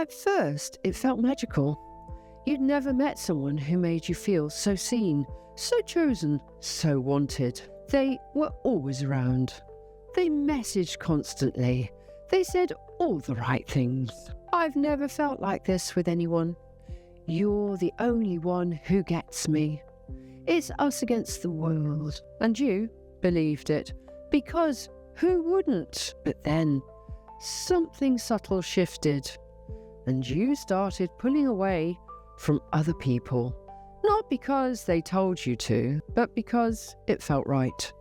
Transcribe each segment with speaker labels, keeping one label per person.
Speaker 1: At first, it felt magical. You'd never met someone who made you feel so seen, so chosen, so wanted. They were always around. They messaged constantly. They said all the right things. I've never felt like this with anyone. You're the only one who gets me. It's us against the world. And you believed it, because who wouldn't? But then something subtle shifted, and you started pulling away from other people. Not because they told you to, but because it felt right.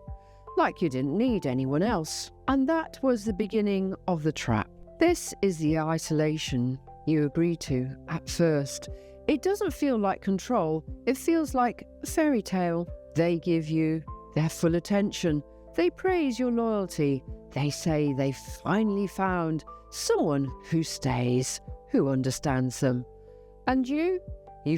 Speaker 1: Like you didn't need anyone else. And that was the beginning of the trap. This is the isolation you agree to at first. It doesn't feel like control. It feels like a fairy tale. They give you their full attention. They praise your loyalty. They say they finally found someone who stays, who understands them. And you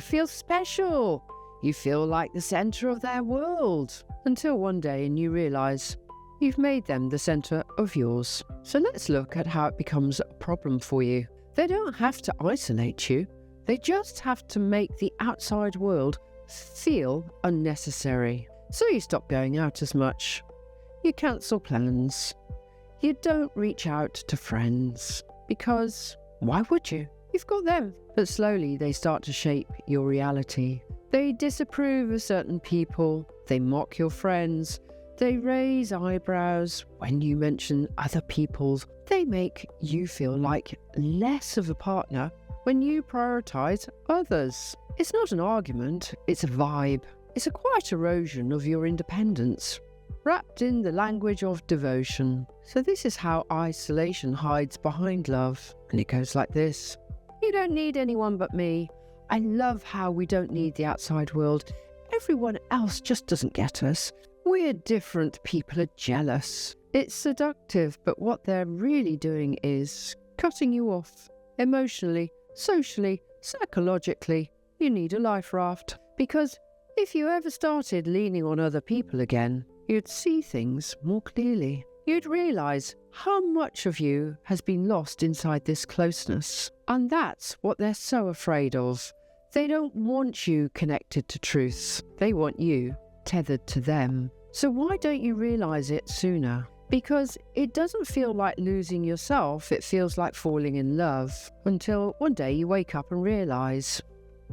Speaker 1: feel special. You feel like the center of their world. Until one day and you realize you've made them the center of yours. So let's look at how it becomes a problem for you. They don't have to isolate you. They just have to make the outside world feel unnecessary. So you stop going out as much. You cancel plans. You don't reach out to friends. Because why would you? You've got them. But slowly they start to shape your reality. They disapprove of certain people. They mock your friends. They raise eyebrows when you mention other people's. They make you feel like less of a partner when you prioritize others. It's not an argument, it's a vibe. It's a quiet erosion of your independence, wrapped in the language of devotion. So this is how isolation hides behind love. And it goes like this. You don't need anyone but me. I love how we don't need the outside world. Everyone else just doesn't get us. We're different. People are jealous. It's seductive, but what they're really doing is cutting you off. Emotionally, socially, psychologically. You need a life raft. Because if you ever started leaning on other people again, you'd see things more clearly. You'd realise how much of you has been lost inside this closeness. And that's what they're so afraid of. They don't want you connected to truths. They want you tethered to them. So why don't you realise it sooner? Because it doesn't feel like losing yourself, it feels like falling in love. Until one day you wake up and realise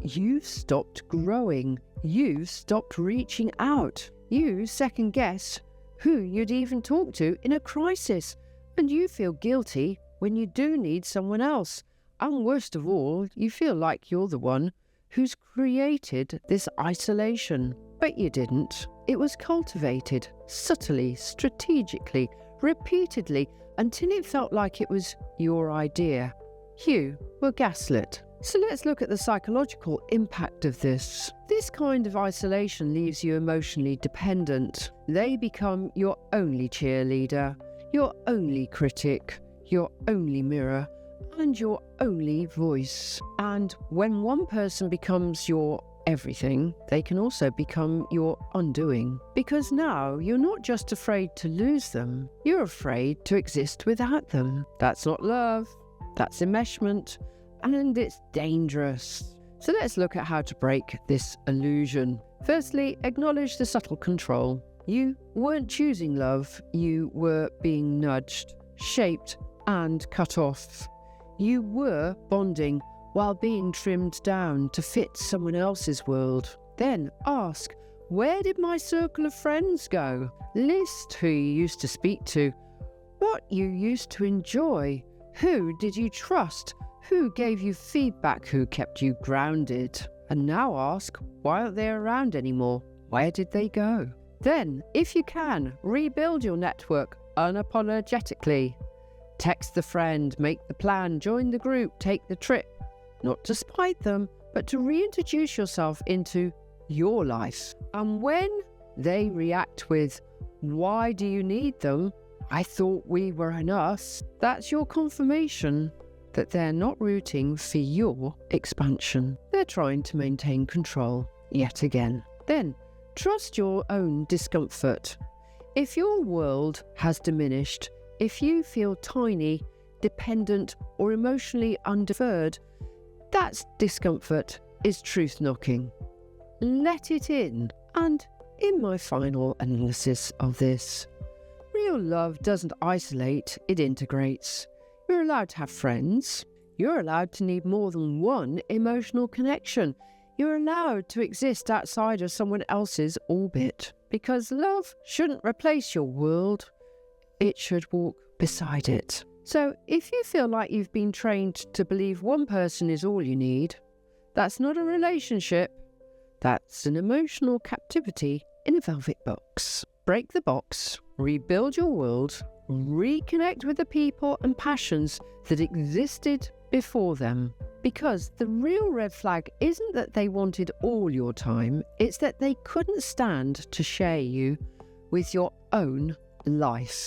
Speaker 1: you've stopped growing. You've stopped reaching out. You second guess who you'd even talk to in a crisis. And you feel guilty when you do need someone else. And worst of all, you feel like you're the one who's created this isolation. But you didn't. It was cultivated subtly, strategically, repeatedly, until it felt like it was your idea. You were gaslit. So let's look at the psychological impact of this. This kind of isolation leaves you emotionally dependent. They become your only cheerleader, your only critic, your only mirror, and your only voice. And when one person becomes your everything, they can also become your undoing. Because now you're not just afraid to lose them, you're afraid to exist without them. That's not love, that's enmeshment, and it's dangerous. So let's look at how to break this illusion. Firstly, acknowledge the subtle control. You weren't choosing love, you were being nudged, shaped, and cut off. You were bonding while being trimmed down to fit someone else's world. Then ask, where did my circle of friends go? List who you used to speak to, what you used to enjoy, who did you trust, who gave you feedback, who kept you grounded. And now ask, why aren't they around anymore? Where did they go? Then, if you can, rebuild your network unapologetically. Text the friend, make the plan, join the group, take the trip. Not to spite them, but to reintroduce yourself into your life. And when they react with, why do you need them? I thought we were enough. That's your confirmation that they're not rooting for your expansion. They're trying to maintain control yet again. Then, trust your own discomfort. If your world has diminished, if you feel tiny, dependent, or emotionally undeferred, that's discomfort is truth knocking. Let it in. And in my final analysis of this, real love doesn't isolate, it integrates. You're allowed to have friends. You're allowed to need more than one emotional connection. You're allowed to exist outside of someone else's orbit. Because love shouldn't replace your world. It should walk beside it. So if you feel like you've been trained to believe one person is all you need, that's not a relationship. That's an emotional captivity in a velvet box. Break the box, rebuild your world, reconnect with the people and passions that existed before them. Because the real red flag isn't that they wanted all your time, it's that they couldn't stand to share you with your own life.